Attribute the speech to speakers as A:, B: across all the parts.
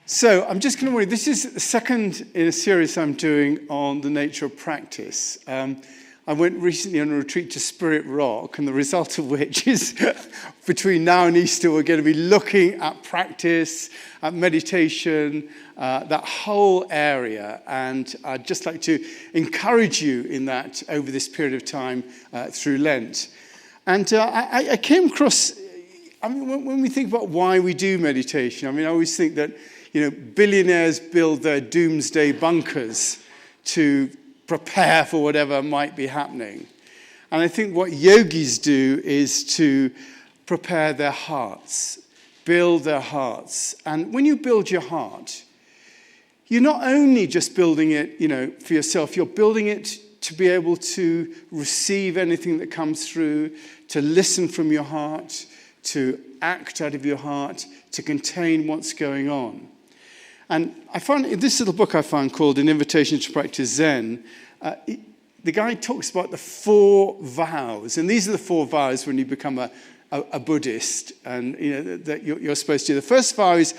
A: So I'm just going to warn you, this is the second in a series I'm doing on the nature of practice. I went recently on a retreat to Spirit Rock, and the result of which is between now and Easter, we're going to be looking at practice, at meditation, that whole area. And I'd just like to encourage you in that over this period of time through Lent. And I came across, when we think about why we do meditation, I always think that, billionaires build their doomsday bunkers to prepare for whatever might be happening. And I think what yogis do is to prepare their hearts, build their hearts. And when you build your heart, you're not only just building it, for yourself, you're building it to be able to receive anything that comes through, to listen from your heart, to act out of your heart, to contain what's going on. And I found in this little book I found called An Invitation to Practice Zen, the guy talks about the 4 vows. And these are the 4 vows when you become a Buddhist and that you're supposed to do. The first vow is,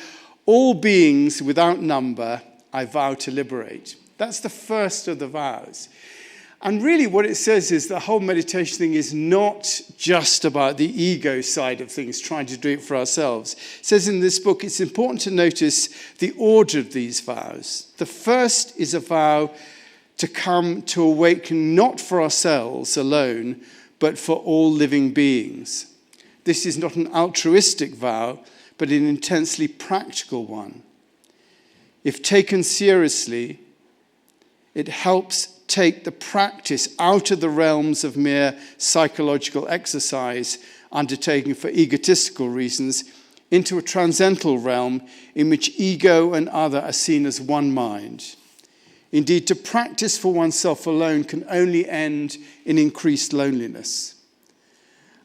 A: all beings without number, I vow to liberate. That's the first of the vows. And really what it says is the whole meditation thing is not just about the ego side of things, trying to do it for ourselves. It says in this book, it's important to notice the order of these vows. The first is a vow to come to awaken not for ourselves alone, but for all living beings. This is not an altruistic vow, but an intensely practical one. If taken seriously, it helps take the practice out of the realms of mere psychological exercise undertaken for egotistical reasons into a transcendental realm in which ego and other are seen as one mind. Indeed, to practice for oneself alone can only end in increased loneliness.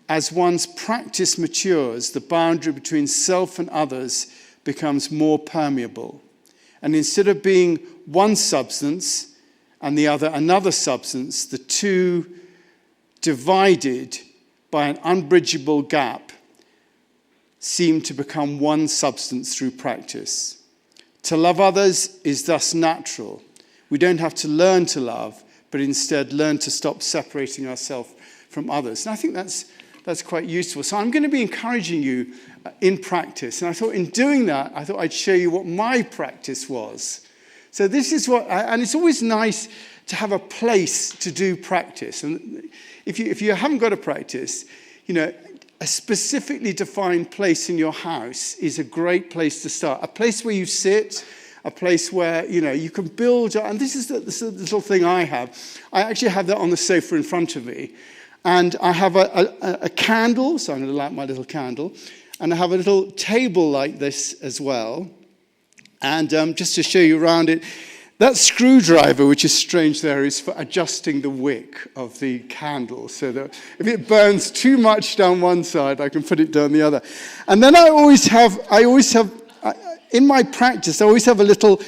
A: As one's practice matures, the boundary between self and others becomes more permeable. And instead of being one substance and the other another substance, the two divided by an unbridgeable gap seem to become one substance through practice. To love others is thus natural. We don't have to learn to love, but instead learn to stop separating ourselves from others. And I think that's quite useful. So I'm going to be encouraging you in practice. And I thought in doing that, I'd show you what my practice was. So this is and it's always nice to have a place to do practice. And if you haven't got a practice, a specifically defined place in your house is a great place to start. A place where you sit, a place where, you can build. And this is the little thing I have. I actually have that on the sofa in front of me. And I have a candle, so I'm going to light my little candle. And I have a little table like this as well. And just to show you around it, that screwdriver, which is strange there, is for adjusting the wick of the candle. So that if it burns too much down one side, I can put it down the other. And then I always have, in my practice, I always have a little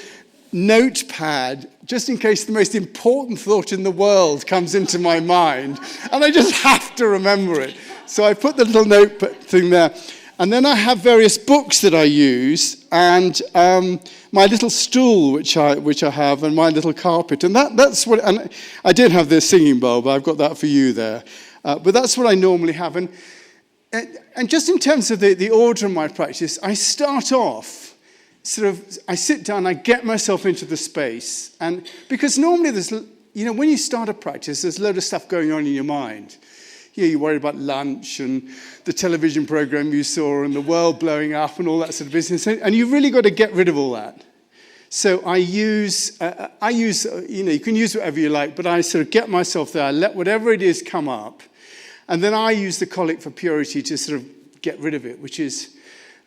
A: notepad, just in case the most important thought in the world comes into my mind. And I just have to remember it. So I put the little note thing there. And then I have various books that I use, and my little stool, which I have, and my little carpet. And that's what. And I did have the singing bowl, but I've got that for you there. But that's what I normally have. And just in terms of the order of my practice, I start off I sit down, I get myself into the space, and because normally there's, when you start a practice, there's a load of stuff going on in your mind. You're worried about lunch and the television program you saw and the world blowing up and all that sort of business. And you've really got to get rid of all that. So I use, you can use whatever you like, but I sort of get myself there. I let whatever it is come up. And then I use the Collect for Purity to sort of get rid of it, which is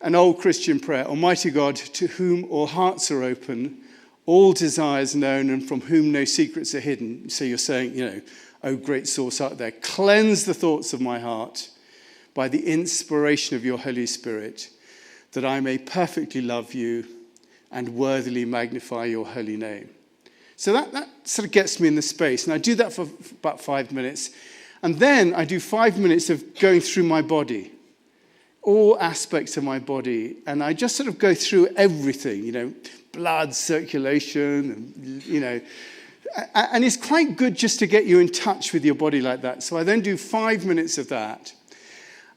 A: an old Christian prayer. Almighty God, to whom all hearts are open, all desires known, and from whom no secrets are hidden. So you're saying, O great source out there, cleanse the thoughts of my heart by the inspiration of your Holy Spirit, that I may perfectly love you and worthily magnify your holy name. So that sort of gets me in the space. And I do that for about 5 minutes. And then I do 5 minutes of going through my body. all aspects of my body, and I just sort of go through everything, blood circulation, and, and it's quite good just to get you in touch with your body like that. So I then do 5 minutes of that,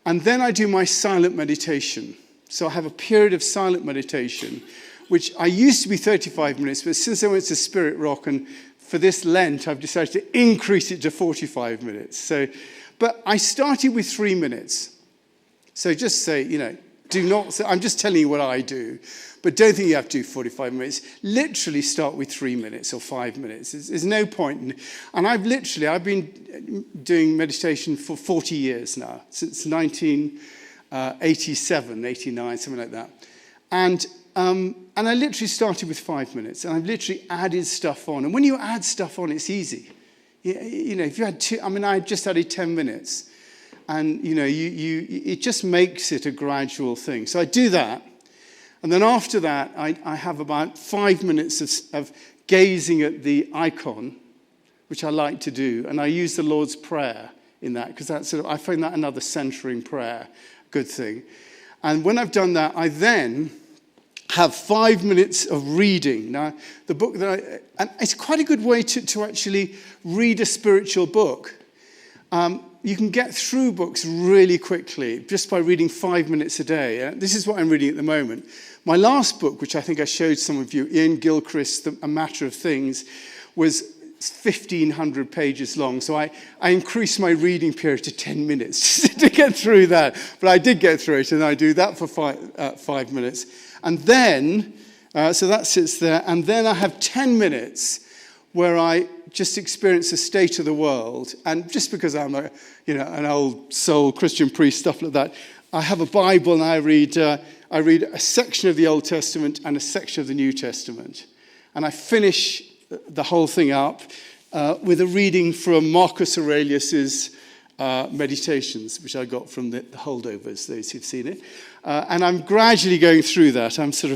A: and then I do my silent meditation. So I have a period of silent meditation, which I used to be 35 minutes, but since I went to Spirit Rock and for this Lent, I've decided to increase it to 45 minutes. But I started with 3 minutes. So just say, do not, I'm just telling you what I do, but don't think you have to do 45 minutes. Literally start with 3 minutes or 5 minutes. There's no point. And I've been doing meditation for 40 years now, since 1987, 89, something like that. And I literally started with 5 minutes, and I've literally added stuff on. And when you add stuff on, it's easy. If you had I just added 10 minutes. And, it just makes it a gradual thing. So I do that. And then after that, I have about 5 minutes of gazing at the icon, which I like to do. And I use the Lord's Prayer in that, because I find that another centering prayer, good thing. And when I've done that, I then have 5 minutes of reading. Now, the book and it's quite a good way to actually read a spiritual book. You can get through books really quickly just by reading 5 minutes a day. This is what I'm reading at the moment. My last book, which I think I showed some of you, Ian Gilchrist's A Matter of Things, was 1,500 pages long. So I increased my reading period to 10 minutes to get through that. But I did get through it, and I do that for 5 minutes. And then, so that sits there, and then I have 10 minutes where I just experience the state of the world. And just because I'm an old soul Christian priest, stuff like that, I have a Bible, and I read a section of the Old Testament and a section of the New Testament. And I finish the whole thing up with a reading from Marcus Aurelius's Meditations, which I got from the holdovers, those who've seen it. And I'm gradually going through that. I'm sort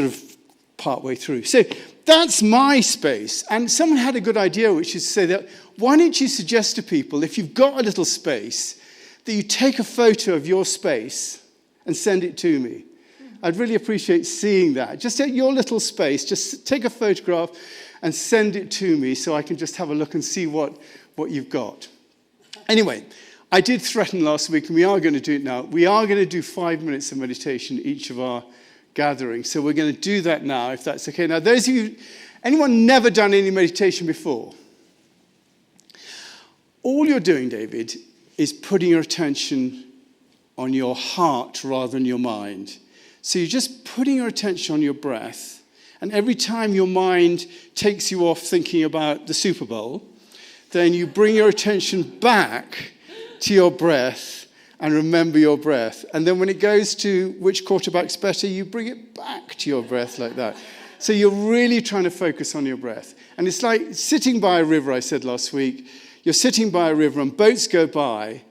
A: of partway through. So that's my space. And someone had a good idea, which is to say that, why don't you suggest to people, if you've got a little space, that you take a photo of your space and send it to me. I'd really appreciate seeing that. Just at your little space, just take a photograph and send it to me so I can just have a look and see what you've got. Anyway, I did threaten last week, and we are going to do it now. We are going to do 5 minutes of meditation each of our gatherings. So we're going to do that now, if that's okay. Now, those of you, anyone never done any meditation before? All you're doing, David, is putting your attention on your heart rather than your mind. So you're just putting your attention on your breath, and every time your mind takes you off thinking about the Super Bowl, then you bring your attention back to your breath and remember your breath. And then when it goes to which quarterback's better, you bring it back to your breath like that. So you're really trying to focus on your breath. And it's like sitting by a river, I said last week. You're sitting by a river and boats go by,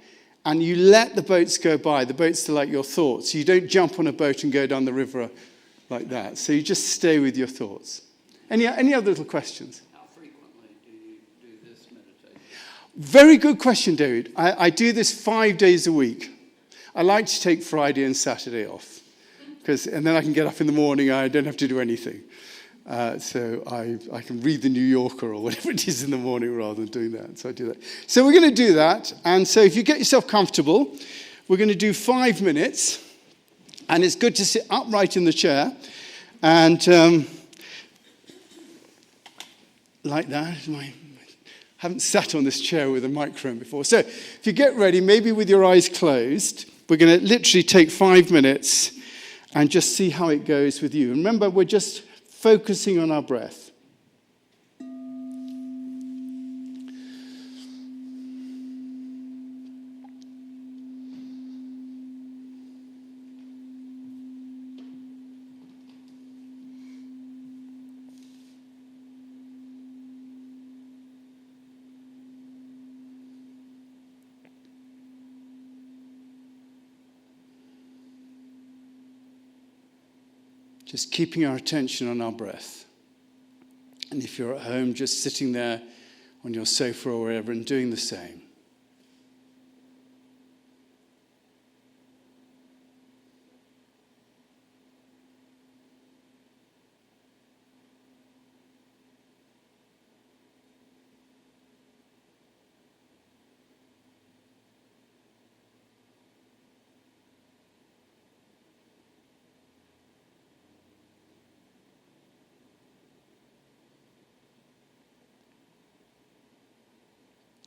A: and you let the boats go by. The boats are like your thoughts. You don't jump on a boat and go down the river like that. So you just stay with your thoughts. Any other little questions?
B: How frequently do you do this meditation?
A: Very good question, David. I do this 5 days a week. I like to take Friday and Saturday off, and then I can get up in the morning. I don't have to do anything. So I can read the New Yorker or whatever it is in the morning rather than doing that. So I do that. So we're going to do that. And so if you get yourself comfortable, we're going to do 5 minutes. And it's good to sit upright in the chair. And like that. I haven't sat on this chair with a microphone before. So if you get ready, maybe with your eyes closed, we're going to literally take 5 minutes and just see how it goes with you. Remember, we're just focusing on our breath. Just keeping our attention on our breath. And if you're at home, just sitting there on your sofa or wherever and doing the same.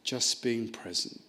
A: just being present.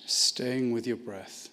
A: Staying with your breath.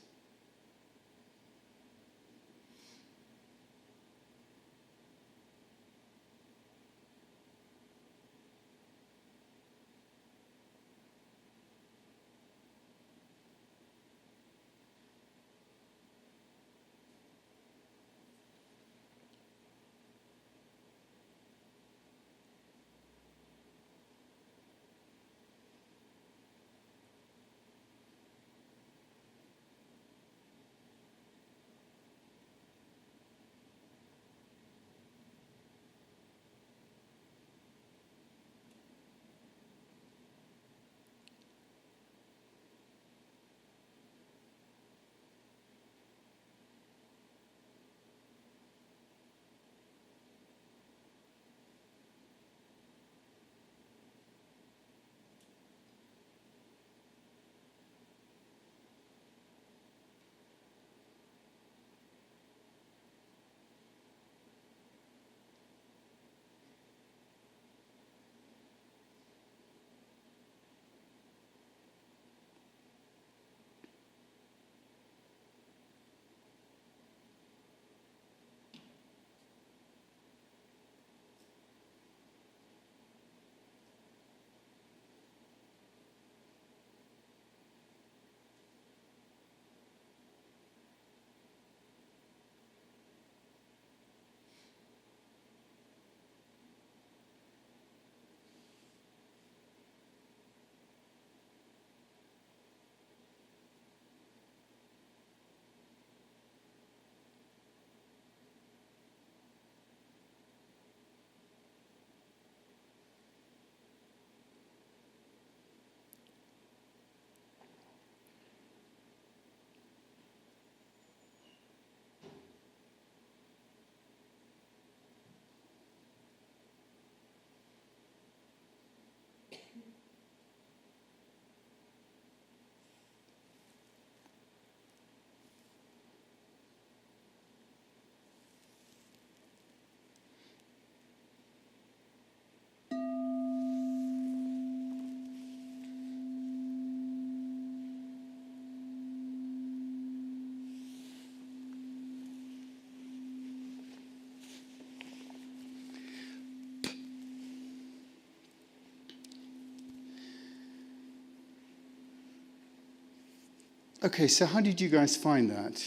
A: Okay, so how did you guys find that?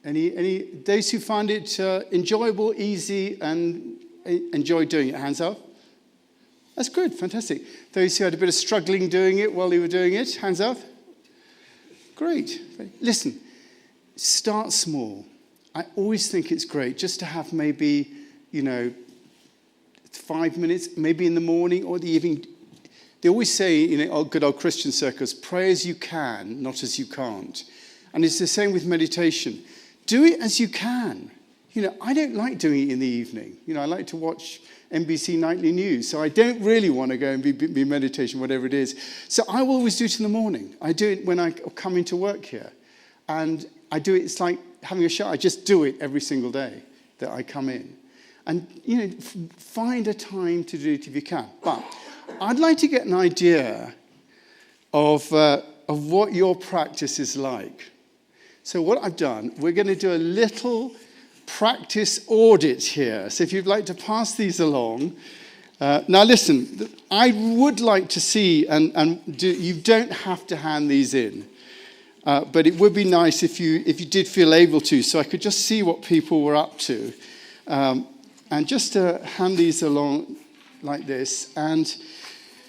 A: Any those who found it enjoyable, easy, and enjoyed doing it? Hands up. That's good, fantastic. Those who had a bit of struggling doing it while they were doing it, hands up. Great. Listen, start small. I always think it's great just to have maybe, 5 minutes, maybe in the morning or the evening. They always say, good old Christian circles, pray as you can, not as you can't. And it's the same with meditation. Do it as you can. I don't like doing it in the evening. I like to watch NBC Nightly News. So I don't really want to go and be meditation, whatever it is. So I will always do it in the morning. I do it when I come into work here. And I do it, it's like having a shower. I just do it every single day. that I come in. And, find a time to do it if you can. But I'd like to get an idea of what your practice is like. So what I've done, we're going to do a little practice audit here. So if you'd like to pass these along. Now listen, I would like to see, you don't have to hand these in, but it would be nice if you did feel able to, so I could just see what people were up to. And just to hand these along like this. And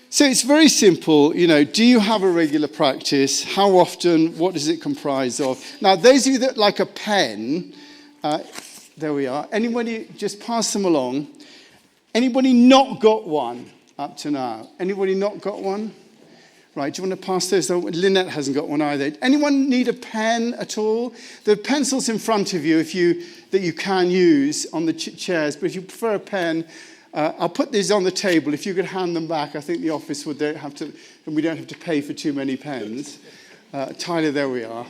A: so it's very simple, do you have a regular practice? How often? What does it comprise of? Now, those of you that like a pen, there we are. Anybody, just pass them along. Anybody not got one up to now? Anybody not got one? Right, do you want to pass those? Lynette hasn't got one either. Anyone need a pen at all? There are pencils in front of you that you can use on the chairs, but if you prefer a pen, I'll put these on the table. If you could hand them back, I think the office we don't have to pay for too many pens. Tyler, there we are.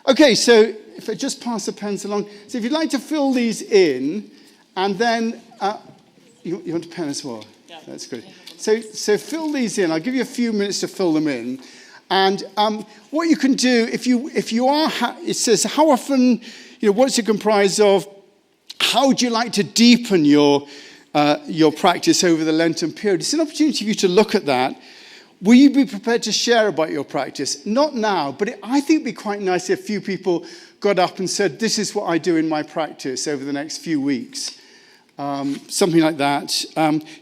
A: Okay, so if I just pass the pens along. So if you'd like to fill these in, and then, you want a pen as well? Yeah. That's good. So fill these in. I'll give you a few minutes to fill them in. And what you can do, if you are, it says, how often, what's it comprised of? How would you like to deepen your practice over the Lenten period? It's an opportunity for you to look at that. Will you be prepared to share about your practice? Not now, but I think it'd be quite nice if a few people got up and said, this is what I do in my practice over the next few weeks. Something like that.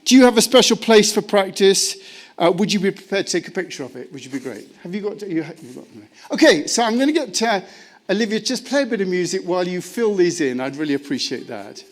A: Do you have a special place for practice? Would you be prepared to take a picture of it? Would you be great? Have you got... Okay, so I'm going to get Olivia, just play a bit of music while you fill these in. I'd really appreciate that.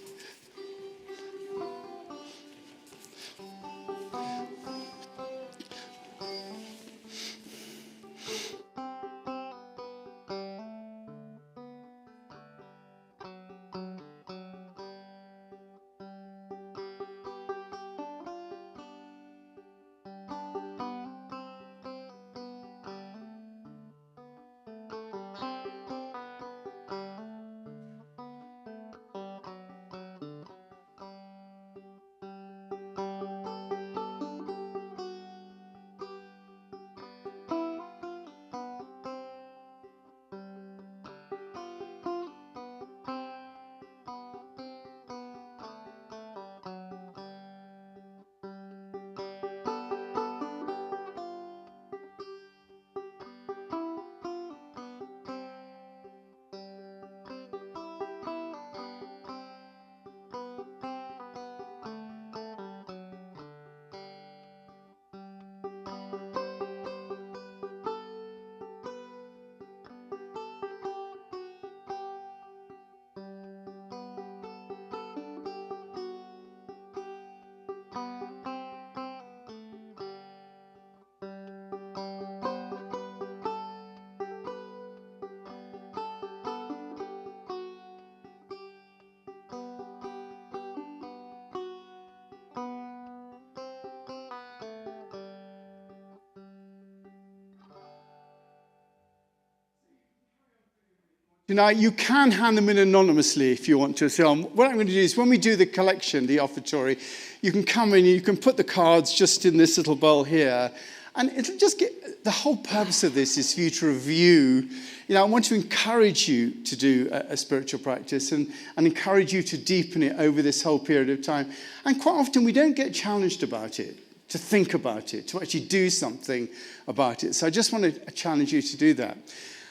A: You can hand them in anonymously if you want to. So what I'm going to do is when we do the collection, the offertory, you can come in, you can put the cards just in this little bowl here. And it'll just get, the whole purpose of this is for you to review. I want to encourage you to do a spiritual practice and encourage you to deepen it over this whole period of time. And quite often we don't get challenged about it, to think about it, to actually do something about it. So I just want to challenge you to do that.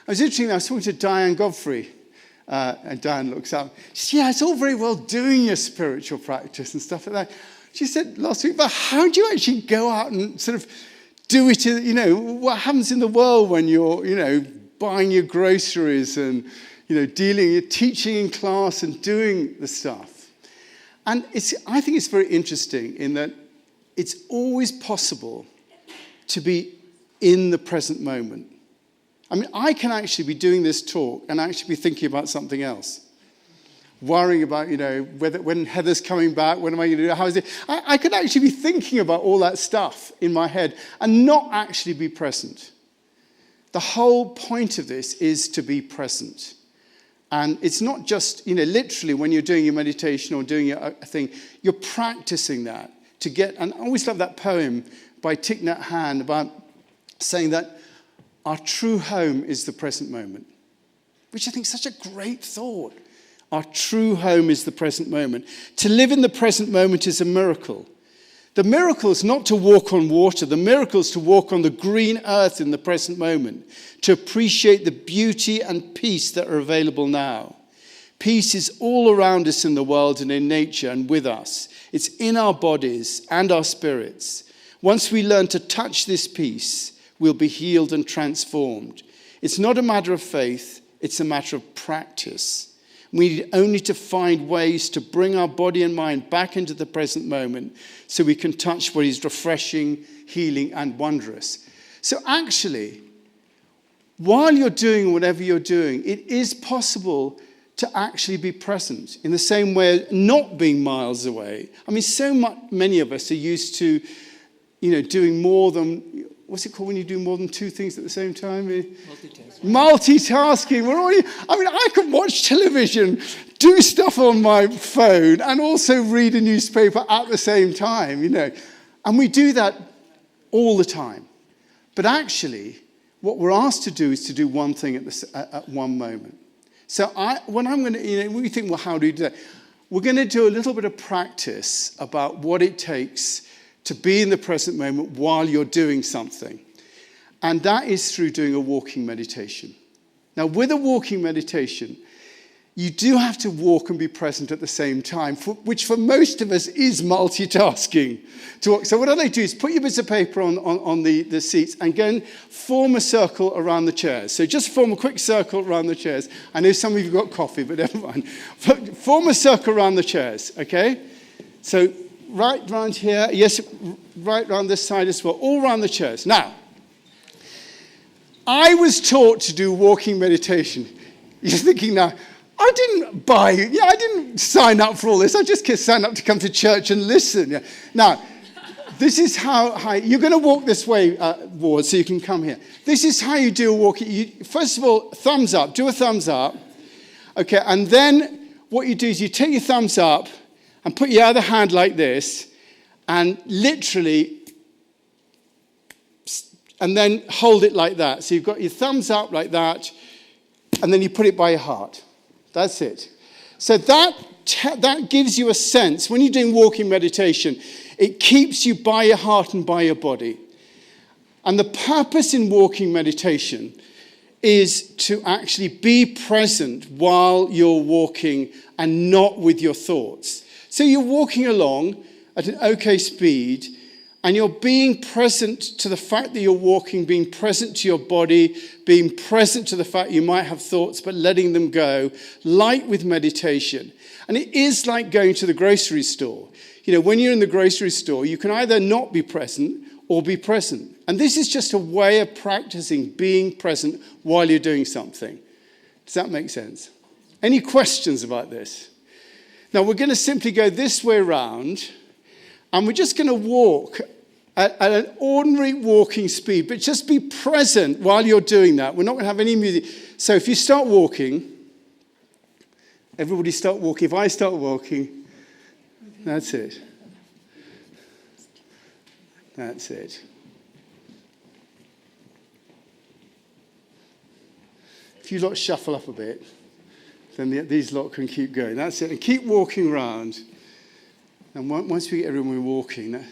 A: I was talking to Diane Godfrey, and Diane looks up. She said, it's all very well doing your spiritual practice and stuff like that. She said last week, but how do you actually go out and sort of do it, what happens in the world when you're, buying your groceries and, you're teaching in class and doing the stuff. And I think it's very interesting in that it's always possible to be in the present moment. I mean, I can actually be doing this talk and actually be thinking about something else. Worrying about, when Heather's coming back, when am I going to do it, how is it? I could actually be thinking about all that stuff in my head and not actually be present. The whole point of this is to be present. And it's not just, literally when you're doing your meditation or doing your thing, you're practicing that to get, and I always love that poem by Thich Nhat Hanh about saying that our true home is the present moment, which I think is such a great thought. Our true home is the present moment. To live in the present moment is a miracle. The miracle is not to walk on water. The miracle is to walk on the green earth in the present moment, to appreciate the beauty and peace that are available now. Peace is all around us in the world and in nature and with us. It's in our bodies and our spirits. Once we learn to touch this peace, we'll be healed and transformed. It's not a matter of faith, it's a matter of practice. We need only to find ways to bring our body and mind back into the present moment so we can touch what is refreshing, healing, and wondrous. So actually, while you're doing whatever you're doing, it is possible to actually be present in the same way, not being miles away. I mean, many of us are used to, doing more than, what's it called when you do more than two things at the same time? Multitasking. I could watch television, do stuff on my phone, and also read a newspaper at the same time, And we do that all the time. But actually, what we're asked to do is to do one thing at one moment. So when we think, well, how do we do that? We're going to do a little bit of practice about what it takes to be in the present moment while you're doing something. And that is through doing a walking meditation. Now, with a walking meditation, you do have to walk and be present at the same time, which for most of us is multitasking. So what I do is put your bits of paper on the seats and go and form a circle around the chairs. So just form a quick circle around the chairs. I know some of you have got coffee, but never mind. Form a circle around the chairs, okay? So right round here, yes, right round this side as well, all around the chairs. Now, I was taught to do walking meditation. You're thinking now, I didn't sign up for all this. I just signed up to come to church and listen. Yeah. Now, this is how you're going to walk this way, Ward, so you can come here. This is how you do a walk. First of all, thumbs up. Do a thumbs up. Okay, and then what you do is you take your thumbs up and put your other hand like this and literally, and then hold it like that. So you've got your thumbs up like that, and then you put it by your heart. That's it. So that gives you a sense. When you're doing walking meditation, it keeps you by your heart and by your body. And the purpose in walking meditation is to actually be present while you're walking and not with your thoughts. So you're walking along at an okay speed, and you're being present to the fact that you're walking, being present to your body, being present to the fact you might have thoughts, but letting them go, like with meditation. And it is like going to the grocery store. When you're in the grocery store, you can either not be present or be present. And this is just a way of practicing being present while you're doing something. Does that make sense? Any questions about this? Now, we're going to simply go this way around, and we're just going to walk at an ordinary walking speed, but just be present while you're doing that. We're not going to have any music. So if you start walking, everybody start walking. If I start walking, that's it. That's it. If you lot shuffle up a bit, then these lot can keep going. That's it. And keep walking around. And once we get everyone walking,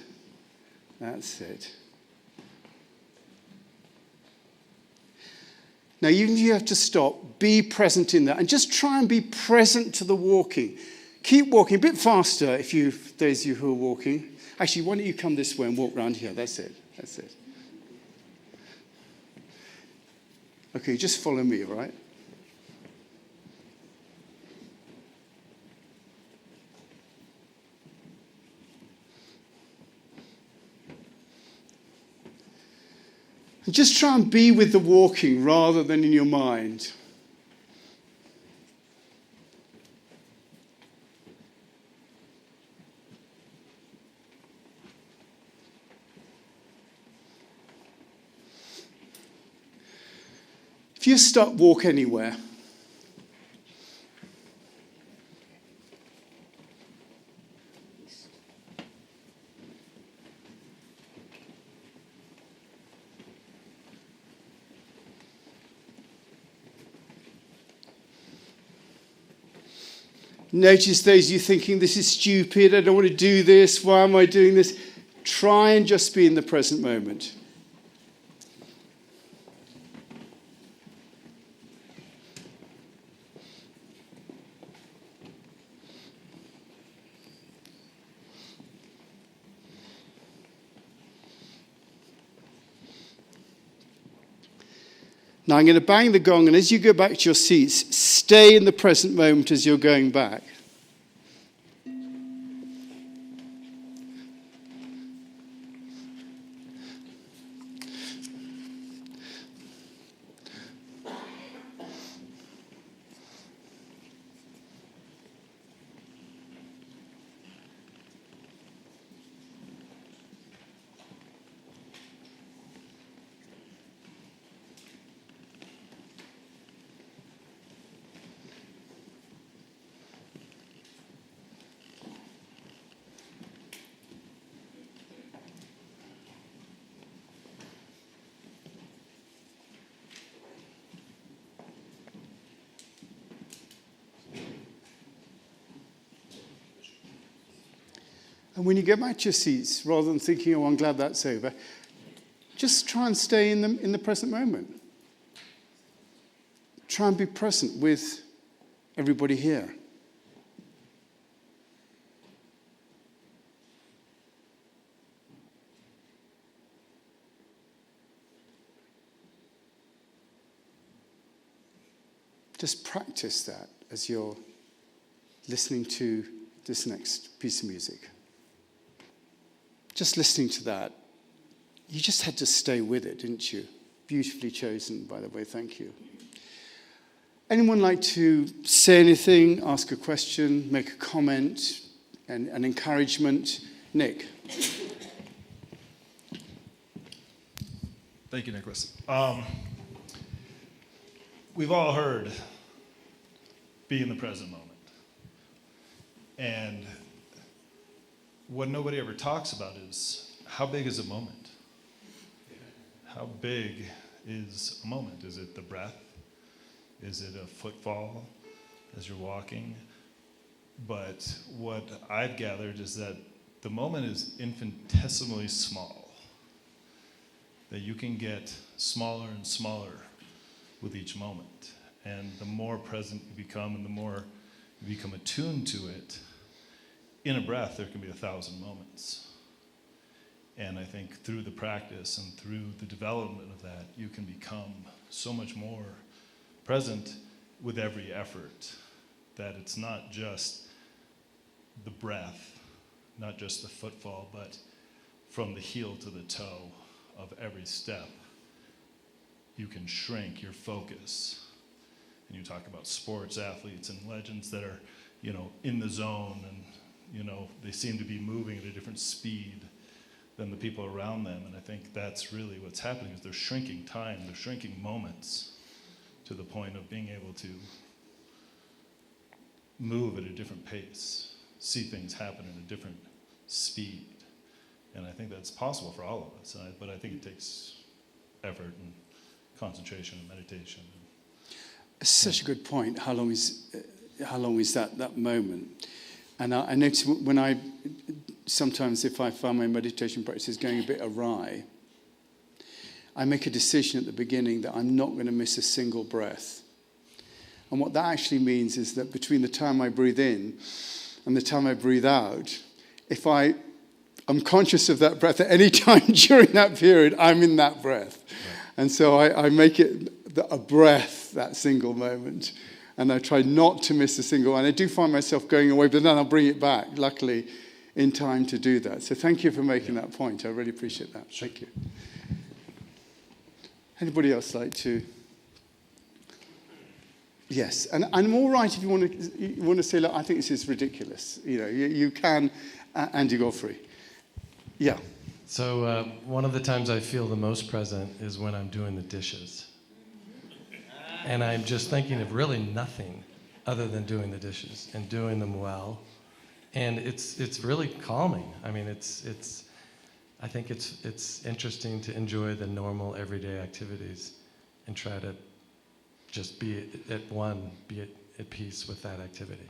A: that's it. Now, even if you have to stop, be present in that. And just try and be present to the walking. Keep walking a bit faster those of you who are walking. Actually, why don't you come this way and walk around here? That's it. That's it. Okay, just follow me, all right? And just try and be with the walking rather than in your mind. If you're stuck, walk anywhere. Notice those you thinking, this is stupid, I don't want to do this, why am I doing this? Try and just be in the present moment. Now I'm going to bang the gong, and as you go back to your seats, stay in the present moment as you're going back. And when you get back to your seats, rather than thinking, oh, I'm glad that's over, just try and stay in the present moment. Try and be present with everybody here. Just practice that as you're listening to this next piece of music. Just listening to that, you just had to stay with it, didn't you? Beautifully chosen, by the way, thank you. Anyone like to say anything, ask a question, make a comment, an encouragement? Nick.
C: Thank you, Nicholas. We've all heard, be in the present moment. And what nobody ever talks about is, how big is a moment? How big is a moment? Is it the breath? Is it a footfall as you're walking? But what I've gathered is that the moment is infinitesimally small, that you can get smaller and smaller with each moment. And the more present you become and the more you become attuned to it, in a breath, there can be 1,000 moments. And I think through the practice and through the development of that, you can become so much more present with every effort, that it's not just the breath, not just the footfall, but from the heel to the toe of every step, you can shrink your focus. And you talk about sports athletes and legends that are, in the zone, and they seem to be moving at a different speed than the people around them. And I think that's really what's happening, is they're shrinking time, they're shrinking moments to the point of being able to move at a different pace, see things happen at a different speed. And I think that's possible for all of us. But I think it takes effort and concentration and meditation.
A: It's such a good point. How long is that moment? And I notice when sometimes if I find my meditation practice is going a bit awry, I make a decision at the beginning that I'm not going to miss a single breath. And what that actually means is that between the time I breathe in and the time I breathe out, if I'm conscious of that breath at any time during that period, I'm in that breath. Right. And so I make it a breath, that single moment. And I try not to miss a single one. I do find myself going away, but then I'll bring it back, luckily, in time to do that. So thank you for making that point. I really appreciate that. Sure. Thank you. Anybody else like to? Yes, and I'm all right if you want to say, look, I think this is ridiculous. You can, Andy Godfrey. Yeah.
D: So one of the times I feel the most present is when I'm doing the dishes. And I'm just thinking of really nothing other than doing the dishes and doing them well. And it's really calming. I mean, I think it's interesting to enjoy the normal everyday activities and try to just be at peace with that activity.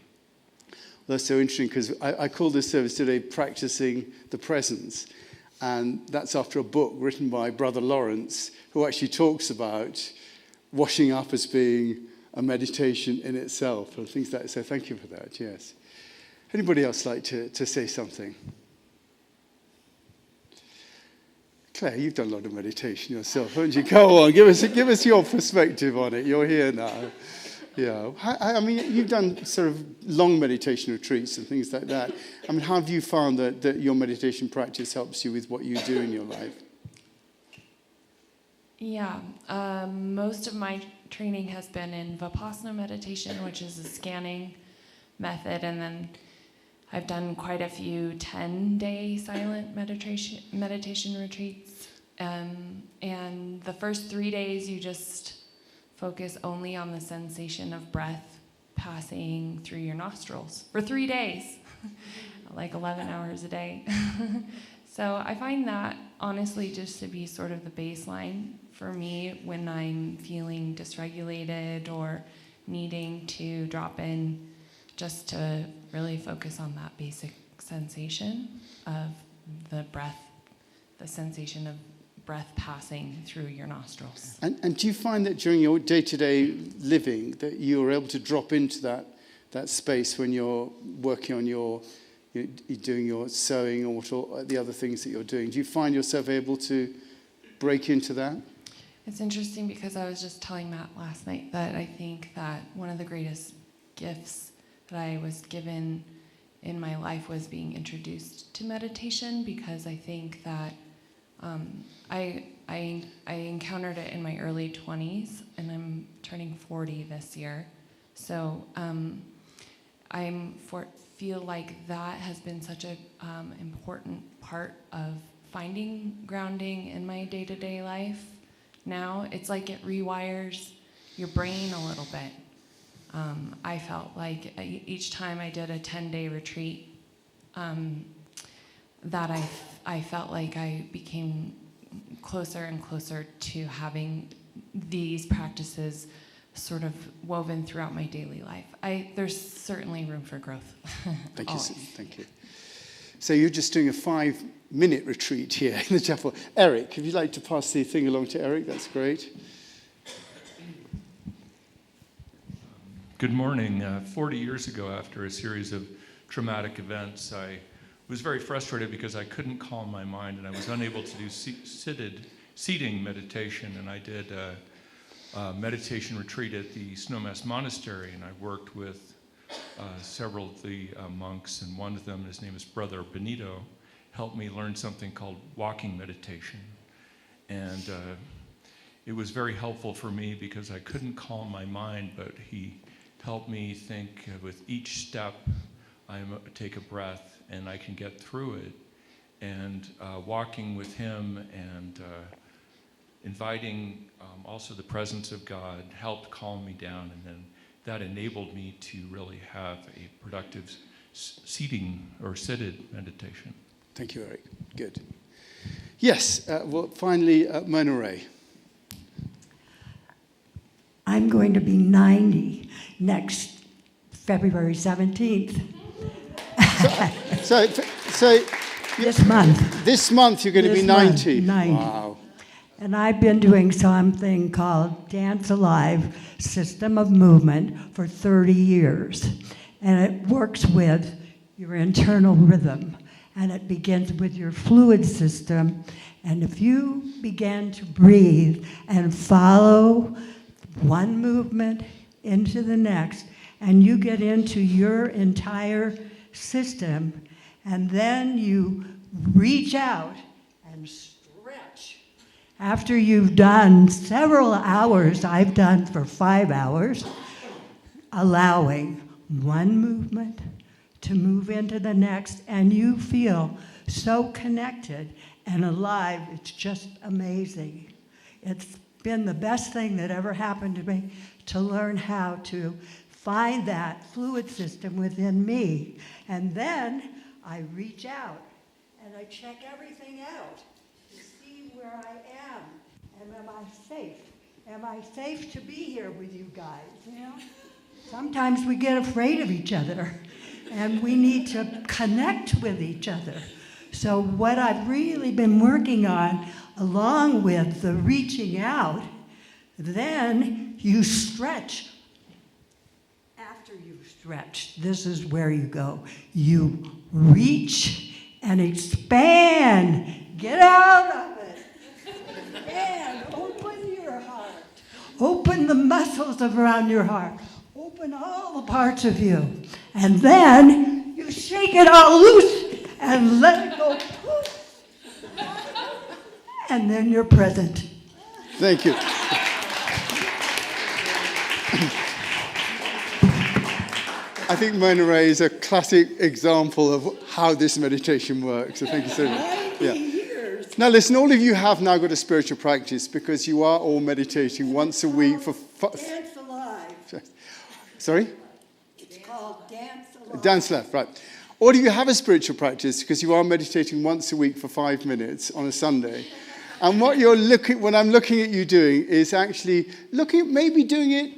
A: That's so interesting because I call this service today Practicing the Presence. And that's after a book written by Brother Lawrence, who actually talks about washing up as being a meditation in itself and things like that. So thank you for that, yes. Anybody else like to say something? Claire, you've done a lot of meditation yourself, haven't you? Go on, give us your perspective on it. You're here now. Yeah, I mean, you've done sort of long meditation retreats and things like that. I mean, how have you found that your meditation practice helps you with what you do in your life?
E: Yeah, most of my training has been in Vipassana meditation, which is a scanning method, and then I've done quite a few 10-day silent meditation retreats. And the first 3 days, you just focus only on the sensation of breath passing through your nostrils for 3 days, like 11 hours a day. So I find that, honestly, just to be sort of the baseline for me when I'm feeling dysregulated or needing to drop in, just to really focus on that basic sensation of the breath, the sensation of breath passing through your nostrils.
A: And do you find that during your day-to-day living that you're able to drop into that space when you're working on you're doing your sewing or the other things that you're doing? Do you find yourself able to break into that?
E: It's interesting because I was just telling Matt last night that I think that one of the greatest gifts that I was given in my life was being introduced to meditation, because I think that I encountered it in my early 20s, and I'm turning 40 this year. So feel like that has been such a important part of finding grounding in my day-to-day life. Now it's like it rewires your brain a little bit. I felt like each time I did a 10-day retreat, that I felt like I became closer and closer to having these practices sort of woven throughout my daily life. There's certainly room for growth.
A: Thank you. Thank you. So you're just doing a 5-minute retreat here in the chapel. Eric, if you'd like to pass the thing along to Eric, that's great.
F: Good morning. 40 years ago, after a series of traumatic events, I was very frustrated because I couldn't calm my mind and I was unable to do seating meditation. And I did a meditation retreat at the Snowmass Monastery, and I worked with several of the monks, and one of them, his name is Brother Benito, helped me learn something called walking meditation. And it was very helpful for me because I couldn't calm my mind, but he helped me think with each step, I take a breath and I can get through it. And walking with him and inviting also the presence of God helped calm me down, and then that enabled me to really have a productive seated meditation.
A: Thank you, Eric. Good. Yes, well, finally, Mona Ray.
G: I'm going to be 90 next February 17th.
A: So
G: This month.
A: This month you're going to be 90.
G: 90.
A: Wow.
G: And I've been doing something called Dance Alive System of Movement for 30 years. And it works with your internal rhythm. And it begins with your fluid system. And if you begin to breathe and follow one movement into the next, and you get into your entire system, and then you reach out and stretch. After you've done several hours, I've done for 5 hours, allowing one movement to move into the next, and you feel so connected and alive. It's just amazing. It's been the best thing that ever happened to me to learn how to find that fluid system within me. And then I reach out and I check everything out to see where I am. And am I safe? Am I safe to be here with you guys? You know? Sometimes we get afraid of each other. and we need to connect with each other. So what I've really been working on, along with the reaching out, then you stretch. After you've stretched, this is where you go. You reach and expand. Get out of it. And open your heart. Open the muscles around your heart. Open all the parts of you. And then you shake it all loose and let it go. And then you're present.
A: Thank you. I think Mona Ray is a classic example of how this meditation works. So thank you so much. Yeah. Now listen, all of you have now got a spiritual practice because you are all meditating once a week for...
G: Dance Alive.
A: Sorry?
G: It's called Dance Alive.
A: Dance left, right. Or do you have a spiritual practice because you are meditating once a week for 5 minutes on a Sunday? And what I'm looking at you doing is actually looking at maybe doing it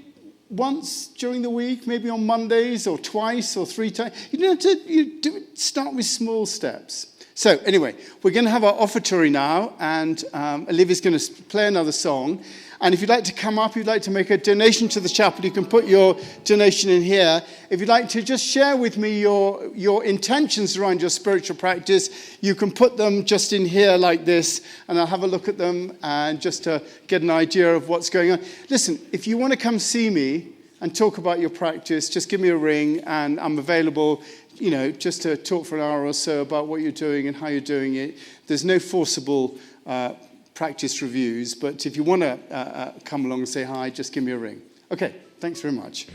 A: once during the week, maybe on Mondays or twice or 3 times. You don't have to start with small steps. So anyway, we're going to have our offertory now, and Olivia's going to play another song. And if you'd like to come up, you'd like to make a donation to the chapel, you can put your donation in here. If you'd like to just share with me your intentions around your spiritual practice, you can put them just in here like this, and I'll have a look at them and just to get an idea of what's going on. Listen, if you want to come see me and talk about your practice, just give me a ring, and I'm available, just to talk for an hour or so about what you're doing and how you're doing it. There's no forcible practice reviews, but if you want to come along and say hi, just give me a ring. Okay, thanks very much.